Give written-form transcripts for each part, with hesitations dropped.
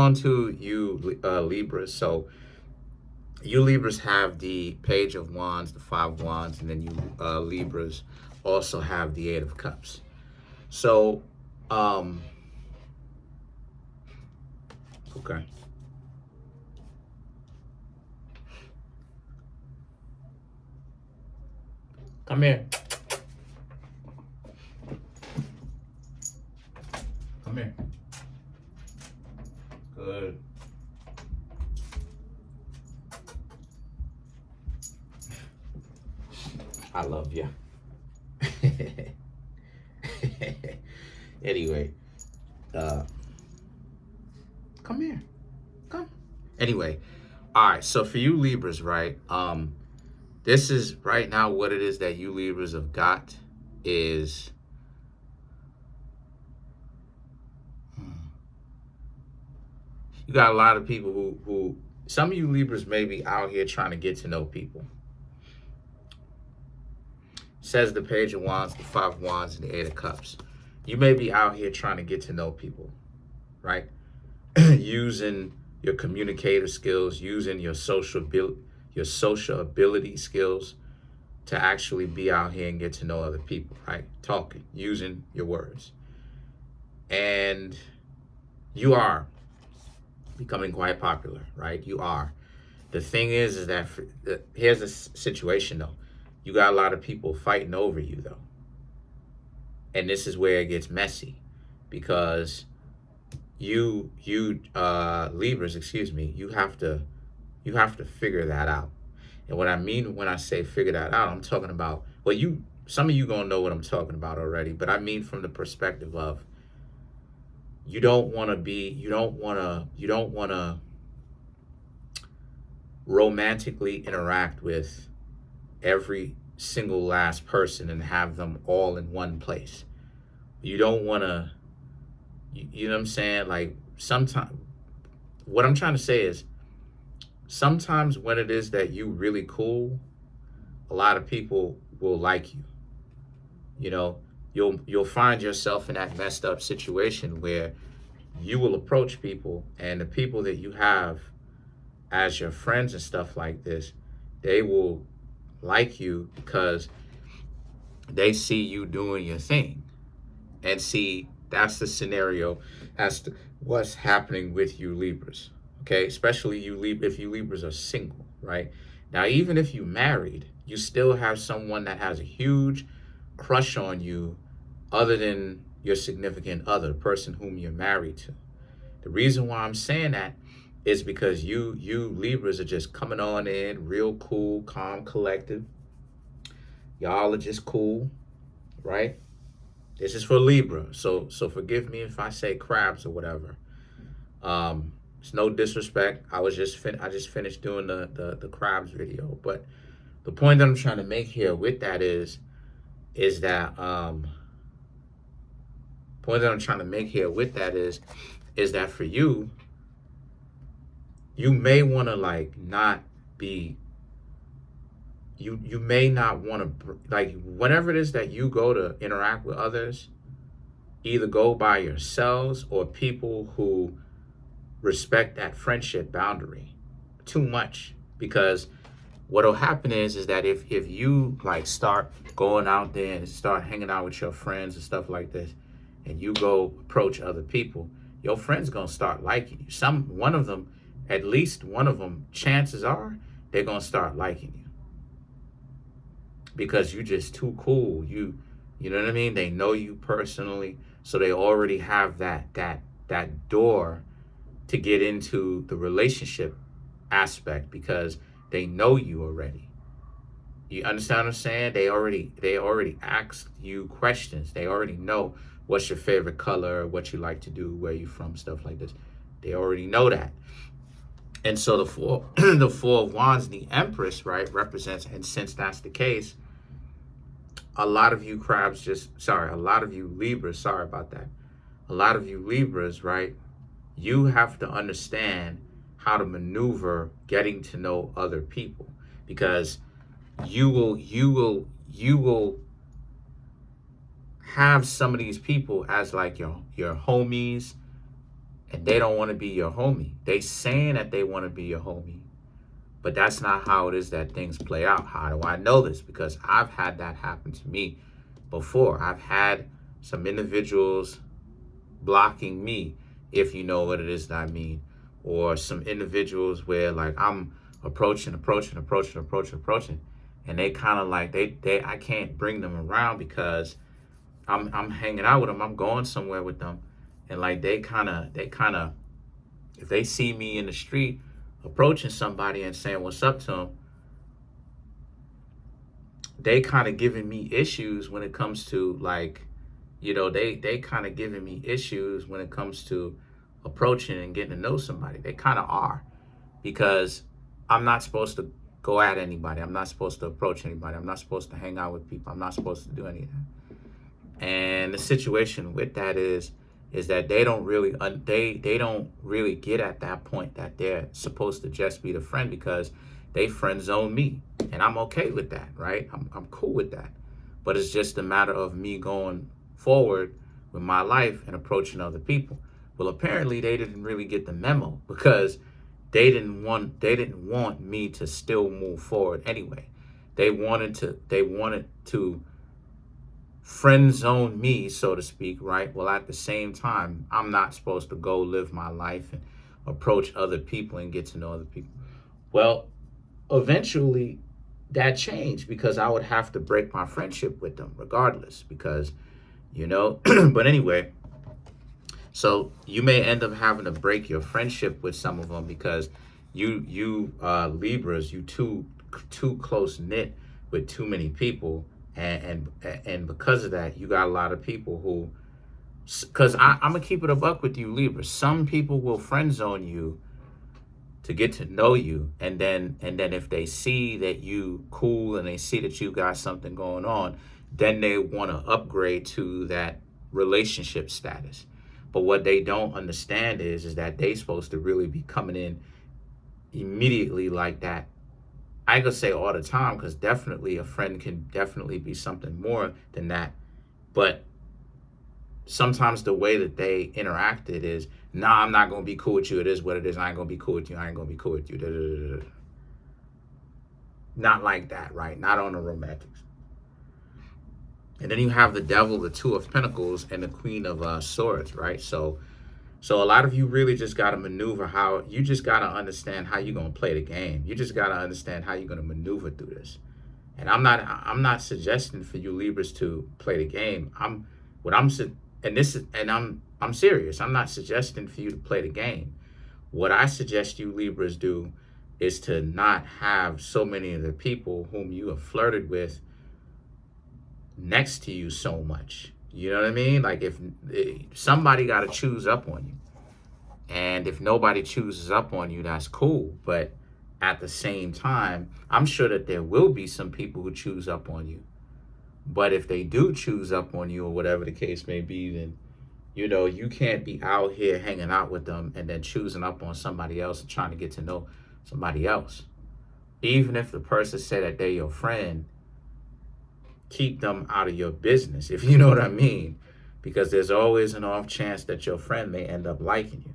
On to you, Libras. So you Libras have the Page of Wands, the Five of Wands, and then you Libras also have the Eight of Cups. So, okay. Come here. Come here. Good. I love you. Anyway, come here. Come. Anyway, all right. So for you Libras, right? This is right now what it is that you Libras have got is you got a lot of people who some of you Libras may be out here trying to get to know people. Says the Page of Wands, the Five of Wands, and the Eight of Cups. You may be out here trying to get to know people, right? Using your communicative skills, using your social ability skills to actually be out here and get to know other people, right? Talking, using your words. And you are becoming quite popular, right? You are. The thing is that here's the situation though. You got a lot of people fighting over you though. And this is where it gets messy because you Libras, excuse me, you have to figure that out. And what I mean when I say figure that out, I'm talking about, well, some of you gonna know what I'm talking about already, but I mean from the perspective of you don't want to romantically interact with every single last person and have them all in one place. You don't want to, you know what I'm saying? Like sometimes, what I'm trying to say is sometimes when it is that you really cool, a lot of people will like you. You know, you'll find yourself in that messed up situation where you will approach people and the people that you have as your friends and stuff like this, they will like you because they see you doing your thing. And see, that's the scenario as to what's happening with you Libras. Okay, especially if you Libras are single, right? Now, even if you married, you still have someone that has a huge crush on you other than your significant other, the person whom you're married to. The reason why I'm saying that is because you Libras are just coming on in real cool, calm, collective. Y'all are just cool, right? This is for Libra, so forgive me if I say crabs or whatever. It's no disrespect. I just finished doing the crabs video, but the point that I'm trying to make here with that is that for you, you may want to like not be. You may not want to, like, whenever it is that you go to interact with others, either go by yourselves or people who respect that friendship boundary too much. Because what'll happen is that if you like start going out there and start hanging out with your friends and stuff like this, and you go approach other people, your friends gonna start liking you. At least one of them, chances are they're gonna start liking you. Because you just too cool. You know what I mean? They know you personally, so they already have that door to get into the relationship aspect because they know you already. You understand what I'm saying? They already asked you questions. They already know what's your favorite color, what you like to do, where you from, stuff like this. They already know that. And so the four of Wands, the Empress, right, represents, and since that's the case, a lot of you Libras, sorry about that. A lot of you Libras, right, you have to understand how to maneuver getting to know other people because you will have some of these people as like your homies and they don't want to be your homie. They saying that they want to be your homie, but that's not how it is that things play out. How do I know this? Because I've had that happen to me before. I've had some individuals blocking me, if you know what it is that I mean, or some individuals where like I'm approaching, and they kind of like they I can't bring them around because I'm hanging out with them. I'm going somewhere with them, and like they kind of if they see me in the street approaching somebody and saying what's up to them, they kind of giving me issues when it comes to like, you know, they kind of giving me issues when it comes to approaching and getting to know somebody. They kind of are, because I'm not supposed to go at anybody. I'm not supposed to approach anybody. I'm not supposed to hang out with people. I'm not supposed to do any of that. And the situation with that is that they don't really they don't really get at that point that they're supposed to just be the friend, because they friend zone me, and I'm okay with that, right? I'm cool with that. But it's just a matter of me going forward with my life and approaching other people. Well, apparently they didn't really get the memo, because they didn't want me to still move forward anyway. They wanted to friend zone me, so to speak, right? Well, at the same time, I'm not supposed to go live my life and approach other people and get to know other people. Well, eventually that changed, because I would have to break my friendship with them regardless, because, you know, but anyway, so you may end up having to break your friendship with some of them, because you Libras, you too close knit with too many people, and because of that, you got a lot of people who, because I'm gonna keep it a buck with you, Libra. Some people will friend zone you to get to know you, and then if they see that you cool and they see that you got something going on, then they want to upgrade to that relationship status. But what they don't understand is that they supposed to really be coming in immediately like that. I could say all the time, because definitely a friend can definitely be something more than that. But sometimes the way that they interacted is, nah, I'm not going to be cool with you. It is what it is. I ain't going to be cool with you. I ain't going to be cool with you. Da, da, da, da. Not like that, right? Not on the romantics. And then you have the Devil, the Two of Pentacles, and the Queen of Swords, right? So a lot of you really just got to maneuver how, you just got to understand how you're going to play the game. You just got to understand how you're going to maneuver through this. And I'm not suggesting for you Libras to play the game. I'm serious. I'm not suggesting for you to play the game. What I suggest you Libras do is to not have so many of the people whom you have flirted with next to you so much. You know what I mean? Like if somebody got to choose up on you. And if nobody chooses up on you, that's cool. But at the same time, I'm sure that there will be some people who choose up on you. But if they do choose up on you, or whatever the case may be, then, you know, you can't be out here hanging out with them and then choosing up on somebody else and trying to get to know somebody else. Even if the person said that they're your friend, keep them out of your business, if you know what I mean. Because there's always an off chance that your friend may end up liking you.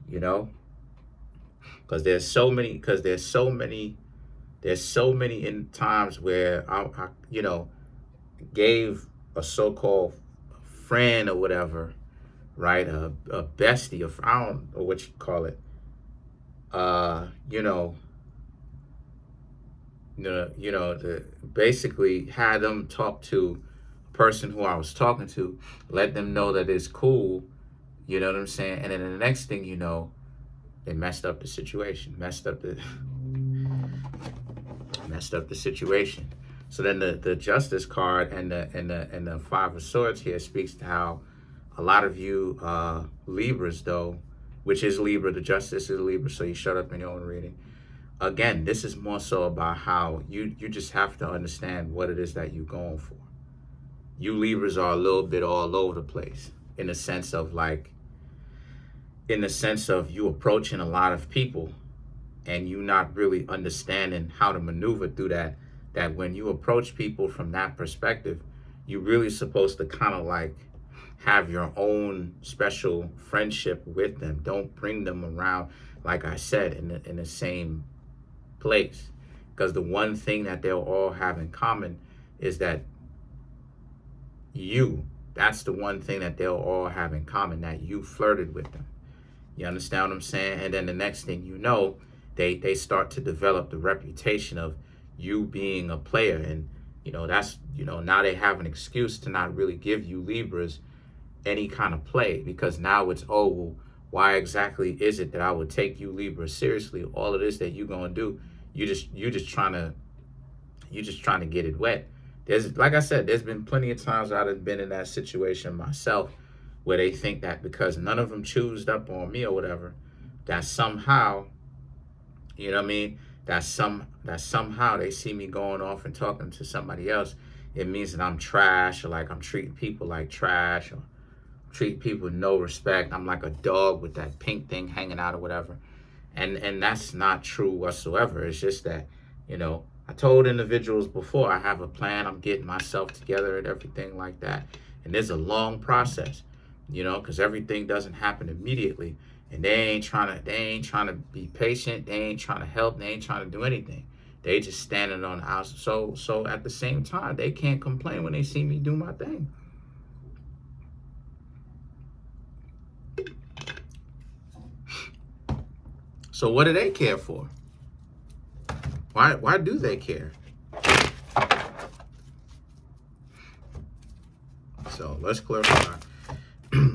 You know? Because there's so many in times where I you know, gave a so-called friend or whatever, right? A bestie, I don't know what you call it. Basically had them talk to a person who I was talking to, let them know that it's cool, you know what I'm saying? And then the next thing you know, they messed up the situation, messed up the situation. So then the Justice card and the Five of Swords here speaks to how a lot of you Libras, though, which is Libra, the Justice is Libra, so you shut up in your own reading. Again, this is more so about how you just have to understand what it is that you're going for. You Libras are a little bit all over the place in the sense of you approaching a lot of people and you not really understanding how to maneuver through that when you approach people from that perspective, you're really supposed to kind of like have your own special friendship with them. Don't bring them around, like I said, in the same place. Because the one thing that they'll all have in common is that that's the one thing that they'll all have in common, that you flirted with them. You understand what I'm saying? And then the next thing you know, they start to develop the reputation of you being a player. And, that's, now they have an excuse to not really give you Libras any kind of play, because now it's, oh, well, why exactly is it that I would take you Libra seriously? All of this that you're gonna do, you just trying to get it wet. There's, like I said, there's been plenty of times I've been in that situation myself, where they think that because none of them choosed up on me or whatever, that somehow, you know what I mean, that somehow they see me going off and talking to somebody else, it means that I'm trash, or like I'm treating people like trash, or treat people with no respect. I'm like a dog with that pink thing hanging out or whatever. And that's not true whatsoever. It's just that, I told individuals before, I have a plan. I'm getting myself together and everything like that. And there's a long process, because everything doesn't happen immediately. And they ain't trying to be patient. They ain't trying to help. They ain't trying to do anything. They just standing on the house. So at the same time, they can't complain when they see me do my thing. So what do they care for? Why do they care? So let's clarify.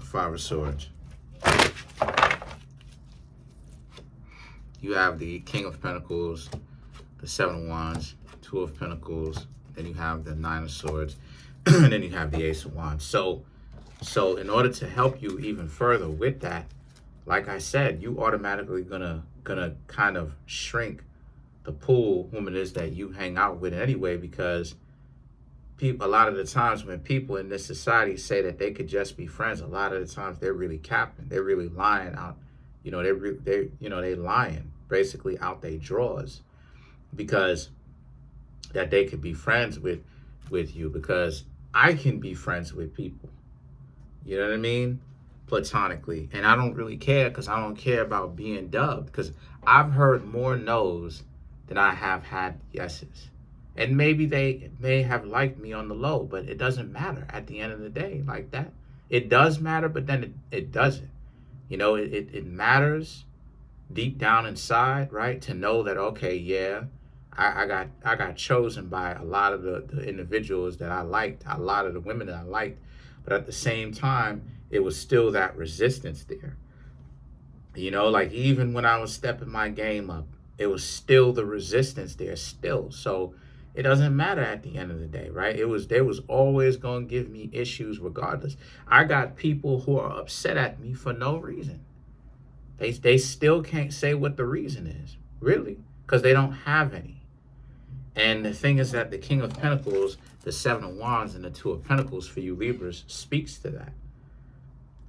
Five of Swords. You have the King of Pentacles, the Seven of Wands, Two of Pentacles, then you have the Nine of Swords, and then you have the Ace of Wands. So in order to help you even further with that, like I said, you automatically gonna kind of shrink the pool whom it is that you hang out with anyway, because people, a lot of the times when people in this society say that they could just be friends, a lot of the times they're really capping, they're really lying out, they lying basically out their drawers, because that they could be friends with you, because I can be friends with people, you know what I mean, platonically, and I don't really care, because I don't care about being dubbed, because I've heard more no's than I have had yeses. And maybe they may have liked me on the low, but it doesn't matter at the end of the day like that. It does matter, but then it doesn't. It matters deep down inside, right? To know that, okay, yeah, I got chosen by a lot of the individuals that I liked, a lot of the women that I liked, but at the same time, it was still that resistance there. Like even when I was stepping my game up, it was still the resistance there still. So it doesn't matter at the end of the day, right? There was always going to give me issues regardless. I got people who are upset at me for no reason. They still can't say what the reason is, really, because they don't have any. And the thing is that the King of Pentacles, the Seven of Wands, and the Two of Pentacles for you Libras speaks to that.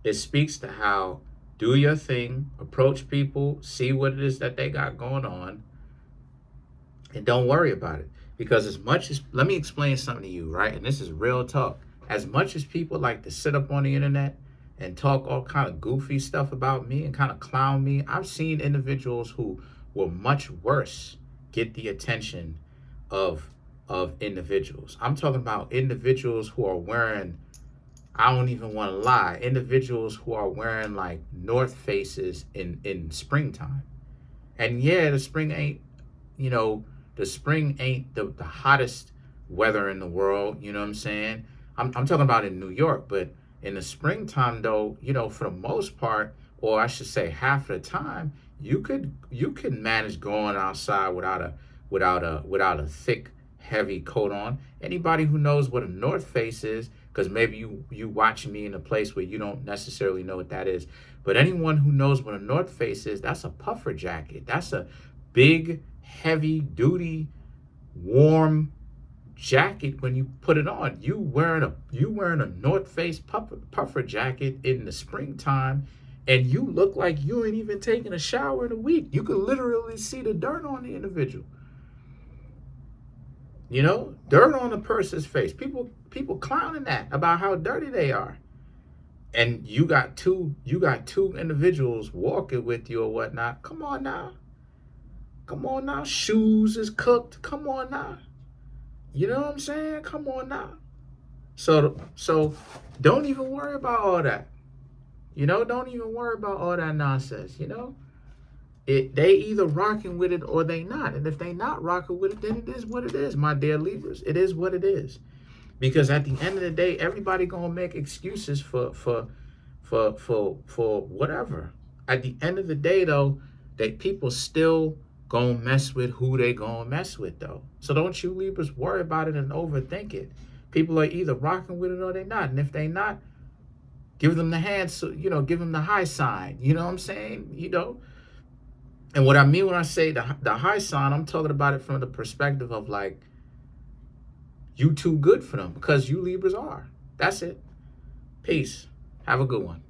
It speaks to how do your thing, approach people, see what it is that they got going on, and don't worry about it. Because as much as, let me explain something to you, right? And this is real talk. As much as people like to sit up on the internet and talk all kind of goofy stuff about me and kind of clown me, I've seen individuals who were much worse get the attention of individuals. I'm talking about individuals who are wearing, I don't even want to lie, individuals who are wearing like North Faces in springtime. And yeah, the spring ain't the hottest weather in the world, you know what I'm saying? I'm talking about in New York, but in the springtime though, for the most part, or I should say half of the time, you could manage going outside without a thick, heavy coat on. Anybody who knows what a North Face is, because maybe you watching me in a place where you don't necessarily know what that is, but anyone who knows what a North Face is, that's a puffer jacket. That's a big, heavy duty, warm jacket. When you put it on, you wearing a North Face puffer jacket in the springtime, and you look like you ain't even taken a shower in a week. You could literally see the dirt on the individual. Dirt on a person's face. People clowning that about how dirty they are. and you got two individuals walking with you or whatnot. Come on now. Come on now. Shoes is cooked. Come on now. You know what I'm saying? Come on now. So don't even worry about all that. You know, don't even worry about all that nonsense, you know? They either rocking with it or they not. And if they not rocking with it, then it is what it is, my dear Libras. It is what it is. Because at the end of the day, everybody gonna make excuses for whatever. At the end of the day, though, that people still gonna mess with who they gonna mess with, though. So don't you Libras worry about it and overthink it. People are either rocking with it or they not. And if they not, give them the hand, so give them the high sign. You know what I'm saying? And what I mean when I say the high sign, I'm talking about it from the perspective of like, you too good for them because you Libras are. That's it. Peace. Have a good one.